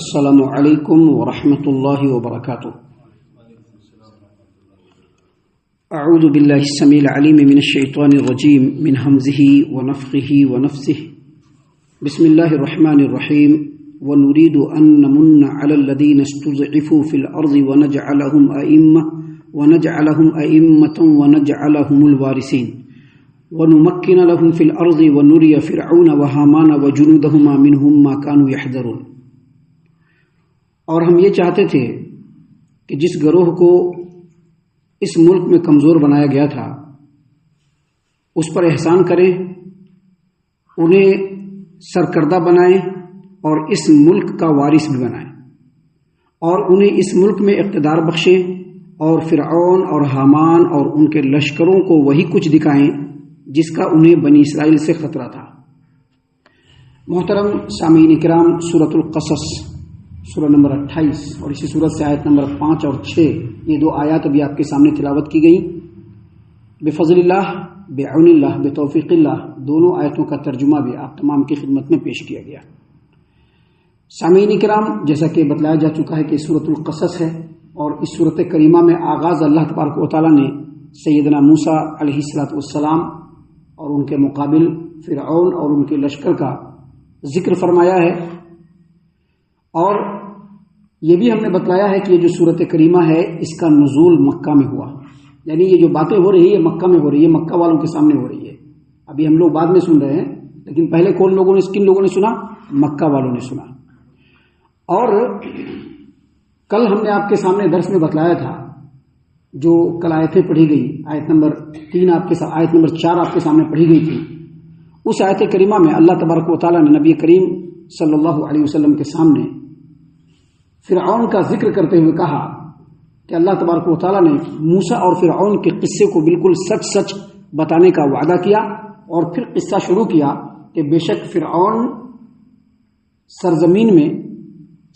السلام علیکم ورحمۃ اللہ وبرکاتہ۔ اعوذ باللہ السمیع العلیم من الشیطان الرجیم من حمزہ ونفخہ ونفثہ۔ بسم اللہ الرحمن الرحیم۔ ونريد أن نمن على الذين استضعفوا في الأرض ونجعلهم أئمة ونجعلهم الوارثين ونمكن لهم في الأرض ونري فرعون وهامان وجنودهما منهم ما كانوا يحذرون۔ اور ہم یہ چاہتے تھے کہ جس گروہ کو اس ملک میں کمزور بنایا گیا تھا اس پر احسان کریں، انہیں سرکردہ بنائیں اور اس ملک کا وارث بھی بنائیں، اور انہیں اس ملک میں اقتدار بخشیں، اور فرعون اور حامان اور ان کے لشکروں کو وہی کچھ دکھائیں جس کا انہیں بنی اسرائیل سے خطرہ تھا۔ محترم سامعین کرام، سورۃ القصص سورہ نمبر 28 اور اسی سورت سے آیت نمبر 5 اور 6، یہ دو آیات ابھی آپ کے سامنے تلاوت کی گئی۔ بفضل اللہ، بعون اللہ، بتوفیق اللہ، دونوں آیتوں کا ترجمہ بھی آپ تمام کی خدمت میں پیش کیا گیا۔ سامعین کرام، جیسا کہ بتلایا جا چکا ہے کہ سورۃ القصص ہے، اور اس سورۃ کریمہ میں آغاز اللہ تبارک و تعالیٰ نے سیدنا موسیٰ علیہ السلام اور ان کے مقابل فرعون اور ان کے لشکر کا ذکر فرمایا ہے، اور یہ بھی ہم نے بتلایا ہے کہ یہ جو سورۃ کریمہ ہے اس کا نزول مکہ میں ہوا، یعنی یہ جو باتیں ہو رہی ہے مکہ میں ہو رہی ہے، مکہ والوں کے سامنے ہو رہی ہے۔ ابھی ہم لوگ بعد میں سن رہے ہیں، لیکن پہلے کن لوگوں نے سنا؟ مکہ والوں نے سنا۔ اور کل ہم نے آپ کے سامنے درس میں بتلایا تھا، جو کل آیتیں پڑھی گئی، آیت نمبر 4 آپ کے سامنے پڑھی گئی تھی، اس آیت کریمہ میں اللہ تبارک و تعالیٰ نے نبی کریم صلی اللہ علیہ وسلم کے سامنے فرعون کا ذکر کرتے ہوئے کہا کہ اللہ تبارک و تعالیٰ نے موسیٰ اور فرعون کے قصے کو بالکل سچ بتانے کا وعدہ کیا، اور پھر قصہ شروع کیا کہ بے شک فرعون سرزمین میں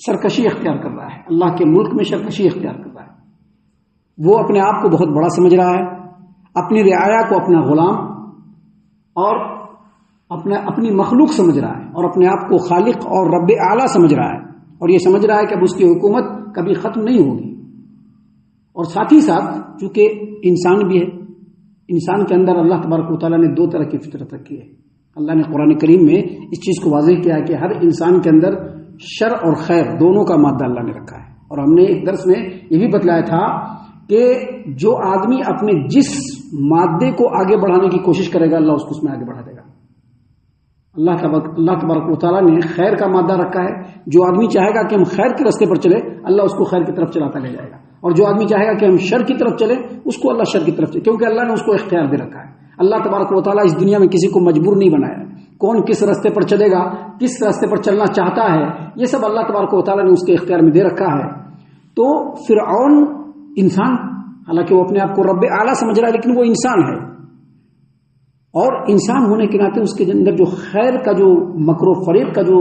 سرکشی اختیار کر رہا ہے، اللہ کے ملک میں سرکشی اختیار کر رہا ہے۔ وہ اپنے آپ کو بہت بڑا سمجھ رہا ہے، اپنی رعایا کو اپنا غلام اور اپنی مخلوق سمجھ رہا ہے، اور اپنے آپ کو خالق اور رب اعلیٰ سمجھ رہا ہے، اور یہ سمجھ رہا ہے کہ اب اس کی حکومت کبھی ختم نہیں ہوگی۔ اور ساتھ ہی ساتھ چونکہ انسان بھی ہے، انسان کے اندر اللہ تبارک و تعالیٰ نے 2 طرح کی فطرت رکھی ہے۔ اللہ نے قرآن کریم میں اس چیز کو واضح کیا ہے کہ ہر انسان کے اندر شر اور خیر دونوں کا مادہ اللہ نے رکھا ہے۔ اور ہم نے ایک درس میں یہ بھی بتلایا تھا کہ جو آدمی اپنے جس مادے کو آگے بڑھانے کی کوشش کرے گا اللہ اس کو اس میں آگے بڑھا دے گا۔ اللہ تبارک و تعالیٰ نے خیر کا مادہ رکھا ہے، جو آدمی چاہے گا کہ ہم خیر کے راستے پر چلے اللہ اس کو خیر کی طرف چلاتا لے جائے گا، اور جو آدمی چاہے گا کہ ہم شر کی طرف چلے اس کو اللہ شر کی طرف چلے، کیونکہ اللہ نے اس کو اختیار دے رکھا ہے۔ اللہ تبارک و تعالیٰ اس دنیا میں کسی کو مجبور نہیں بنایا، کون کس راستے پر چلے گا، کس راستے پر چلنا چاہتا ہے، یہ سب اللہ تبارک و تعالیٰ نے اس کے اختیار میں دے رکھا ہے۔ تو فرعون انسان، حالانکہ وہ اپنے آپ کو رب اعلیٰ سمجھ رہا ہے، لیکن وہ انسان ہے، اور انسان ہونے کے ناطے اس کے اندر جو خیر کا جو مکر و فریب کا جو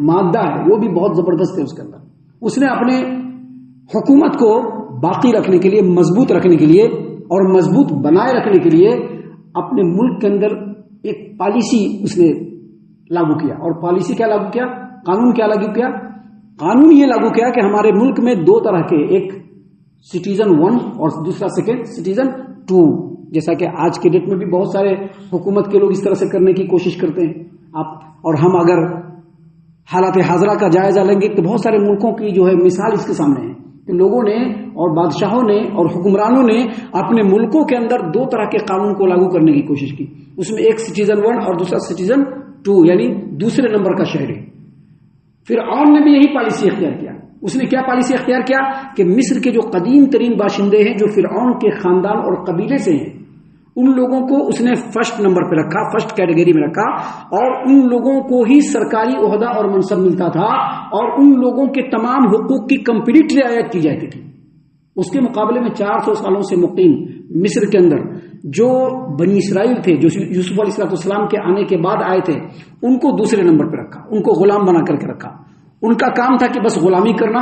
مادہ ہے وہ بھی بہت زبردست ہے اس کے اندر۔ اس نے اپنے حکومت کو باقی رکھنے کے لیے، مضبوط رکھنے کے لیے اور مضبوط بنائے رکھنے کے لیے اپنے ملک کے اندر ایک پالیسی اس نے لاگو کیا۔ اور پالیسی کیا لاگو کیا؟ قانون کیا لاگو کیا؟ قانون یہ لاگو کیا کہ ہمارے ملک میں 2 طرح کے، ایک سٹیزن 1 اور دوسرا سیکنڈ سٹیزن 2، جیسا کہ آج کے ڈیٹ میں بھی بہت سارے حکومت کے لوگ اس طرح سے کرنے کی کوشش کرتے ہیں۔ اور ہم اگر حالات حاضرہ کا جائزہ لیں گے تو بہت سارے ملکوں کی جو ہے مثال اس کے سامنے ہے کہ لوگوں نے اور بادشاہوں نے اور حکمرانوں نے اپنے ملکوں کے اندر 2 طرح کے قانون کو لاگو کرنے کی کوشش کی، اس میں ایک سٹیزن 1 اور دوسرا سٹیزن 2، یعنی دوسرے نمبر کا شہری۔ فرعون نے بھی یہی پالیسی اختیار کیا۔ اس نے کیا پالیسی اختیار کیا کہ مصر کے جو قدیم ترین باشندے ہیں، جو فرعون کے خاندان اور قبیلے سے ہیں، ان لوگوں کو اس نے فرسٹ نمبر پہ رکھا، فرسٹ کیٹیگری میں رکھا، اور ان لوگوں کو ہی سرکاری عہدہ اور منصب ملتا تھا، اور ان لوگوں کے تمام حقوق کی کمپلیٹ رعایت کی جاتی تھی۔ اس کے مقابلے میں 400 سالوں سے مقیم مصر کے اندر جو بنی اسرائیل تھے، جو یوسف علیہ السلام کے آنے کے بعد آئے تھے، ان کو دوسرے نمبر پہ رکھا، ان کو غلام بنا کر کے رکھا۔ ان کا کام تھا کہ بس غلامی کرنا،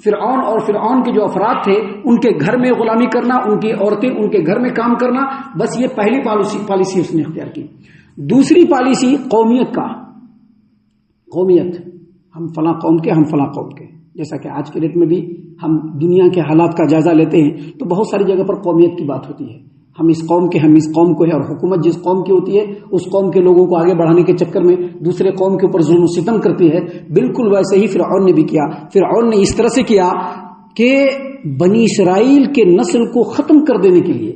فرعون اور فرعون کے جو افراد تھے ان کے گھر میں غلامی کرنا، ان کی عورتیں ان کے گھر میں کام کرنا، بس یہ پہلی پالیسی اس نے اختیار کی۔ دوسری پالیسی قومیت کا، قومیت، ہم فلاں قوم کے، ہم فلاں قوم کے، جیسا کہ آج کے ڈیٹ میں بھی ہم دنیا کے حالات کا جائزہ لیتے ہیں تو بہت ساری جگہ پر قومیت کی بات ہوتی ہے، ہم اس قوم کو ہے، اور حکومت جس قوم کی ہوتی ہے اس قوم کے لوگوں کو آگے بڑھانے کے چکر میں دوسرے قوم کے اوپر ظلم و ستم کرتی ہے۔ بالکل ویسے ہی فرعون نے بھی کیا۔ فرعون نے اس طرح سے کیا کہ بنی اسرائیل کے نسل کو ختم کر دینے کے لیے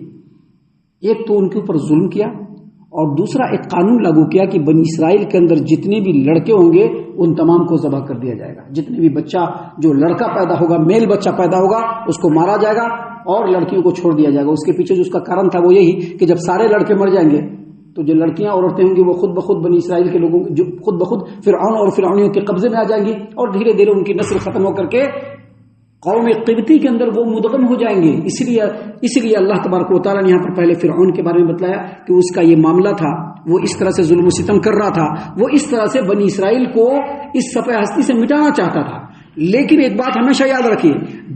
ایک تو ان کے اوپر ظلم کیا، اور دوسرا ایک قانون لاگو کیا کہ بنی اسرائیل کے اندر جتنے بھی لڑکے ہوں گے ان تمام کو ذبح کر دیا جائے گا، جتنے بھی بچہ جو لڑکا پیدا ہوگا، میل بچہ پیدا ہوگا، اس کو مارا جائے گا اور لڑکیوں کو چھوڑ دیا جائے گا۔ اس کے پیچھے جو اس کا کارن تھا وہ یہی کہ جب سارے لڑکے مر جائیں گے تو جو لڑکیاں عورتیں ہوں گی وہ خود بخود بنی اسرائیل کے لوگوں جو خود بخود فرعون اور فرعونیوں کے قبضے میں آ جائیں گی، اور دھیرے دھیرے ان کی نسل ختم ہو کر کے قوم قبطی کے اندر وہ مدغم ہو جائیں گے۔ اس لیے اللہ تبارک و تعالیٰ نے یہاں پر پہلے فرعون کے بارے میں بتلایا کہ اس کا یہ معاملہ تھا، وہ اس طرح سے ظلم و ستم کر رہا تھا، وہ اس طرح سے بنی اسرائیل کو اس صفحہ ہستی سے مٹانا چاہتا تھا۔ لیکن ایک بات ہمیشہ یاد رکھیے،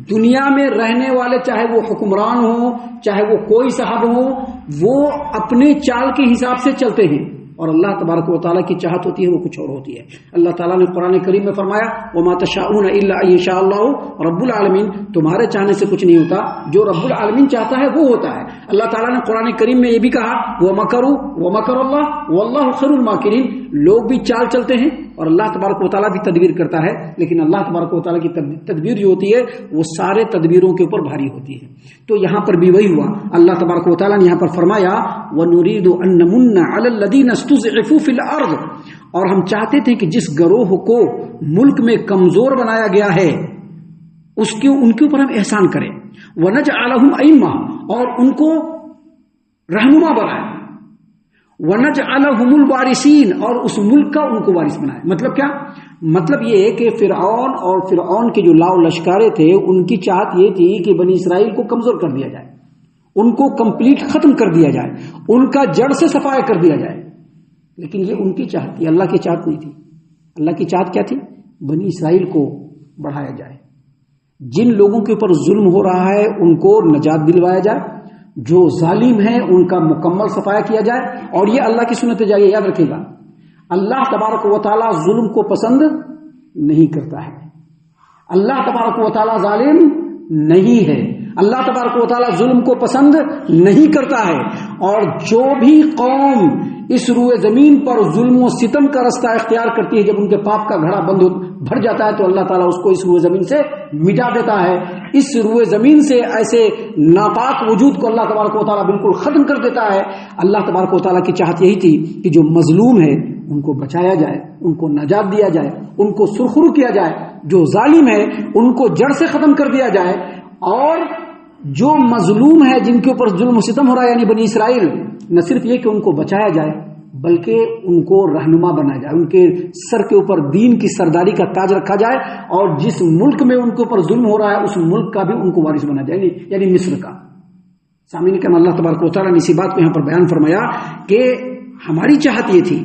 دنیا میں رہنے والے چاہے وہ حکمران ہوں، چاہے وہ کوئی صاحب ہوں، وہ اپنے چال کے حساب سے چلتے ہیں، اور اللہ تبارک و تعالیٰ کی چاہت ہوتی ہے وہ کچھ اور ہوتی ہے۔ اللہ تعالیٰ نے قرآن کریم میں فرمایا وَمَا تَشَاءُونَ إِلَّا أَن يَشَاءَ اللَّهُ رَبُّ الْعَالَمِينَ، تمہارے چاہنے سے کچھ نہیں ہوتا، جو رب العالمین چاہتا ہے وہ ہوتا ہے۔ اللہ تعالیٰ نے قرآن کریم میں یہ بھی کہا وَمَكَرُوا وَمَكَرَ اللَّهُ وَاللَّهُ خَيْرُ الْمَاكِرِينَ، لوگ بھی چال چلتے ہیں اور اللہ تبارک و تعالیٰ بھی تدبیر کرتا ہے، لیکن اللہ تبارک و تعالیٰ کی تدبیر جو ہوتی ہے وہ سارے تدبیروں کے اوپر بھاری ہوتی ہے۔ تو یہاں پر بھی وہی ہوا، اللہ تبارک و تعالیٰ نے یہاں پر فرمایا وَنُرِيدُ أَن نَّمُنَّ عَلَى الَّذِينَ اسْتُضْعِفُوا فِي الْأَرْضِ، اور ہم چاہتے تھے کہ جس گروہ کو ملک میں کمزور بنایا گیا ہے ان کے اوپر ہم احسان کریں، وَنَجْعَلَهُمْ أَئِمَّةً، اور ان کو رہنما بنائیں، وَنَجْعَلَهُمُ الْوَارِثِينَ، اور اس ملک کا ان کو وارث بنائے۔ مطلب کیا؟ مطلب یہ ہے کہ فرعون کے جو لاؤ لشکارے تھے ان کی چاہت یہ تھی کہ بنی اسرائیل کو کمزور کر دیا جائے، ان کو کمپلیٹ ختم کر دیا جائے، ان کا جڑ سے صفائی کر دیا جائے، لیکن یہ ان کی چاہت تھی، اللہ کی چاہت نہیں تھی۔ اللہ کی چاہت کیا تھی؟ بنی اسرائیل کو بڑھایا جائے، جن لوگوں کے اوپر ظلم ہو رہا ہے ان کو نجات دلوایا جائے، جو ظالم ہیں ان کا مکمل صفایا کیا جائے۔ اور یہ اللہ کی سنت جائے، یاد رکھے گا، اللہ تبارک و تعالیٰ ظلم کو پسند نہیں کرتا ہے، اللہ تبارک و تعالیٰ ظالم نہیں ہے، اللہ تبارک و تعالیٰ ظلم کو پسند نہیں کرتا ہے۔ اور جو بھی قوم اس روئے زمین پر ظلم و ستم کا رستہ اختیار کرتی ہے، جب ان کے پاپ کا گھڑا بھر جاتا ہے تو اللہ تعالیٰ اس کو اس روئے زمین سے مٹا دیتا ہے، اس روئے زمین سے ایسے ناپاک وجود کو اللہ تبارک و تعالیٰ بالکل ختم کر دیتا ہے۔ اللہ تبارک و تعالیٰ کی چاہت یہی تھی کہ جو مظلوم ہے ان کو بچایا جائے، ان کو نجات دیا جائے، ان کو سرخرو کیا جائے، جو ظالم ہے ان کو جڑ سے ختم کر دیا جائے، اور جو مظلوم ہے جن کے اوپر ظلم و ستم ہو رہا ہے یعنی بنی اسرائیل، نہ صرف یہ کہ ان کو بچایا جائے بلکہ ان کو رہنما بنایا جائے، ان کے سر کے اوپر دین کی سرداری کا تاج رکھا جائے، اور جس ملک میں ان کے اوپر ظلم ہو رہا ہے اس ملک کا بھی ان کو وارث بنا جائے، یعنی مصر کا۔ سامعین کرام، اللہ تبارک و تعالیٰ نے اسی بات کو یہاں پر بیان فرمایا کہ ہماری چاہت یہ تھی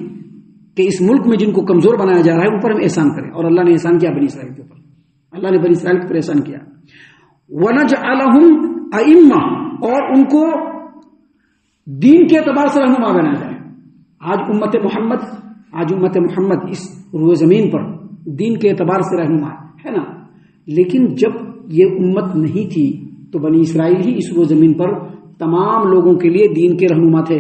کہ اس ملک میں جن کو کمزور بنایا جا رہا ہے ان پر ہم احسان کریں، اور اللہ نے احسان کیا بنی اسرائیل کے اوپر، اللہ نے بنی اسرائیل کے اوپر احسان کیا۔ وَنَجْعَلَهُمْ أَئِمَّةً، اور ان کو دین کے اعتبار سے رہنما بنایا جائے۔ آج امت محمد اس روئے زمین پر دین کے اعتبار سے رہنما ہے نا، لیکن جب یہ امت نہیں تھی تو بنی اسرائیل ہی اس روئے زمین پر تمام لوگوں کے لیے دین کے رہنما تھے،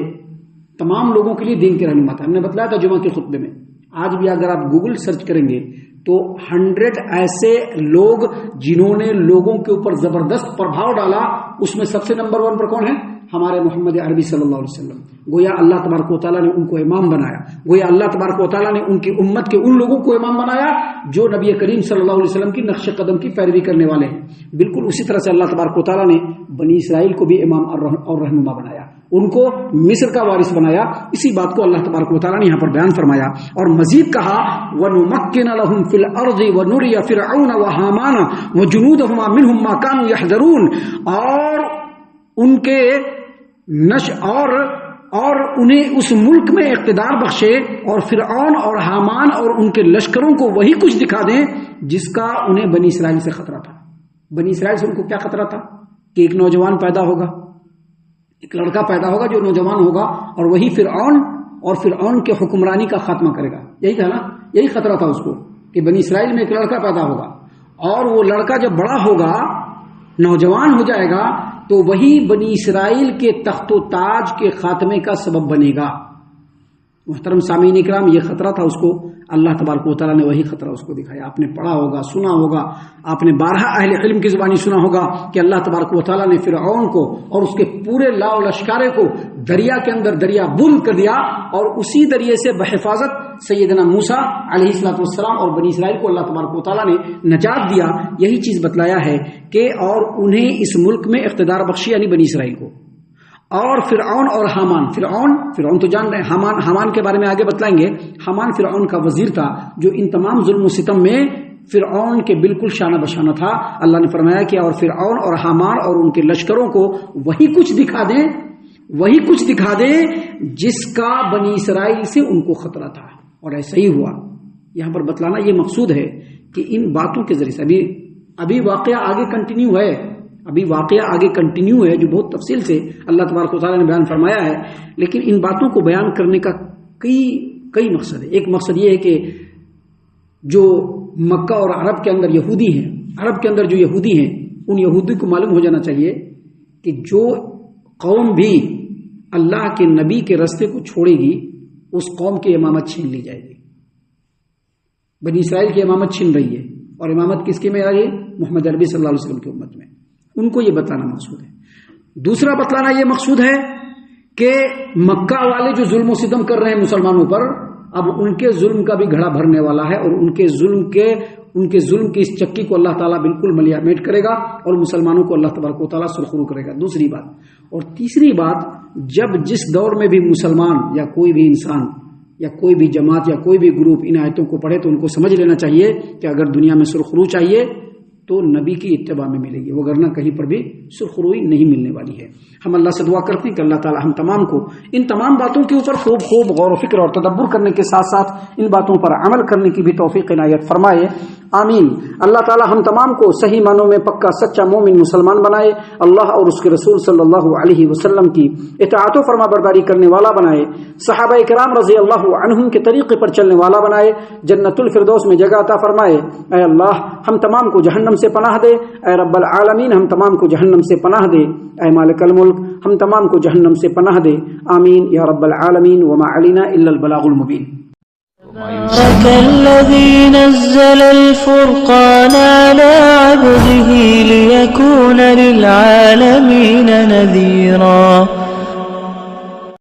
تمام لوگوں کے لیے دین کے رہنما تھا۔ ہم نے بتلایا تھا جمعہ کے خطبے میں، آج بھی اگر آپ گوگل سرچ کریں گے تو 100 ایسے لوگ جنہوں نے لوگوں کے اوپر زبردست پربھاؤ ڈالا، اس میں سب سے نمبر 1 پر کون ہے؟ ہمارے محمد عربی صلی اللہ علیہ وسلم۔ گویا اللہ تبارک و تعالیٰ نے ان کو امام بنایا، گویا اللہ تبارک و تعالیٰ نے ان کی امت کے ان لوگوں کو امام بنایا جو نبی کریم صلی اللہ علیہ وسلم کی نقش قدم کی پیروی کرنے والے ہیں۔ بالکل اسی طرح سے اللہ تبارک و تعالیٰ نے بنی اسرائیل کو بھی امام اور رہنما بنایا، ان کو مصر کا وارث بنایا۔ اسی بات کو اللہ تبارک و تعالیٰ نے یہاں پر بیان فرمایا، اور مزید کہا وَنُمَكِّنَ لَهُمْ فِي الْأَرْضِ وَنُرِيَ فِرْعَوْنَ وَهَامَانَ وَجُنُودَهُمَا مِنْهُمْ مَا كَانُوا يَحْذَرُونَ، اور ان کے اور انہیں اس ملک میں اقتدار بخشے، اور فرعون اور حامان اور ان کے لشکروں کو وہی کچھ دکھا دیں جس کا انہیں بنی اسرائیل سے خطرہ تھا۔ بنی اسرائیل سے ان کو کیا خطرہ تھا کہ ایک نوجوان پیدا ہوگا، ایک لڑکا پیدا ہوگا جو نوجوان ہوگا، اور وہی فرعون کے حکمرانی کا خاتمہ کرے گا۔ یہی تھا نا، یہی خطرہ تھا اس کو کہ بنی اسرائیل میں ایک لڑکا پیدا ہوگا اور وہ لڑکا جب بڑا ہوگا، نوجوان ہو جائے گا، تو وہی بنی اسرائیل کے تخت و تاج کے خاتمے کا سبب بنے گا۔ محترم سامعین اکرام، یہ خطرہ تھا اس کو، اللہ تبارک و تعالیٰ نے وہی خطرہ اس کو دکھایا۔ آپ نے پڑھا ہوگا، سنا ہوگا، آپ نے بارہا اہل علم کی زبانی سنا ہوگا کہ اللہ تبارک و تعالیٰ نے فرعون کو اور اس کے پورے لا و لشکارے کو دریا کے اندر دریا بند کر دیا، اور اسی دریے سے بحفاظت سیدنا موسیٰ علیہ الصلوۃ والسلام اور بنی اسرائیل کو اللہ تبارک و تعالیٰ نے نجات دیا۔ یہی چیز بتلایا ہے کہ اور انہیں اس ملک میں اقتدار بخشی، یعنی بنی اسرائیل کو۔ اور فرعون اور حامان، فرعون تو جان رہے ہیں، حامان کے بارے میں آگے بتلائیں گے۔ حامان فرعون کا وزیر تھا، جو ان تمام ظلم و ستم میں فرعون کے بالکل شانہ بشانہ تھا۔ اللہ نے فرمایا کہ اور فرعون اور حامان اور ان کے لشکروں کو وہی کچھ دکھا دیں جس کا بنی اسرائیل سے ان کو خطرہ تھا، اور ایسا ہی ہوا۔ یہاں پر بتلانا یہ مقصود ہے کہ ان باتوں کے ذریعے سے ابھی واقعہ آگے کنٹینیو ہے، جو بہت تفصیل سے اللہ تبارک و تعالیٰ نے بیان فرمایا ہے، لیکن ان باتوں کو بیان کرنے کا کئی مقصد ہے۔ ایک مقصد یہ ہے کہ جو مکہ اور عرب کے اندر یہودی ہیں، ان یہودی کو معلوم ہو جانا چاہیے کہ جو قوم بھی اللہ کے نبی کے راستے کو چھوڑے گی، اس قوم کی امامت چھین لی جائے گی۔ بنی اسرائیل کی امامت چھین رہی ہے، اور امامت کس کی میں آ رہی ہے؟ محمد عربی صلی اللہ علیہ وسلم کی امت میں۔ ان کو یہ بتانا مقصود ہے۔ دوسرا بتلانا یہ مقصود ہے کہ مکہ والے جو ظلم و ستم کر رہے ہیں مسلمانوں پر، اب ان کے ظلم کا بھی گھڑا بھرنے والا ہے، اور ان کے ظلم کی اس چکی کو اللہ تعالیٰ بالکل ملیا میٹ کرے گا، اور مسلمانوں کو اللہ تبارک و تعالیٰ سرخرو کرے گا۔ دوسری بات، اور تیسری بات، جب جس دور میں بھی مسلمان یا کوئی بھی انسان یا کوئی بھی جماعت یا کوئی بھی گروپ ان آیتوں کو پڑھے، تو ان کو سمجھ لینا چاہیے کہ اگر دنیا میں سرخرو چاہیے تو نبی کی اتباع میں ملے گی، وگرنہ کہیں پر بھی سرخروئی نہیں ملنے والی ہے۔ ہم اللہ سے دعا کرتے ہیں کہ اللہ تعالی ہم تمام کو ان تمام باتوں کے اوپر خوب غور و فکر اور تدبر کرنے کے ساتھ ساتھ ان باتوں پر عمل کرنے کی بھی توفیق عنایت فرمائے، آمین۔ اللہ تعالی ہم تمام کو صحیح معنوں میں پکا سچا مومن مسلمان بنائے، اللہ اور اس کے رسول صلی اللہ علیہ وسلم کی اطاعت و فرما برداری کرنے والا بنائے، صحابہ کرام رضی اللہ عنہم کے طریقے پر چلنے والا بنائے، جنت الفردوس میں جگہ عطا فرمائے۔ اے اللہ ہم تمام کو جہنم سے پناہ دے، اے رب العالمین ہم تمام کو جہنم سے پناہ دے، اے مالک الملک ہم تمام کو جہنم سے پناہ دے، آمین یا رب العالمین۔ وما علینا الا البلاغ المبین۔ تبارك الذي نزل الفرقان على عبده ليكون للعالمين نذيرا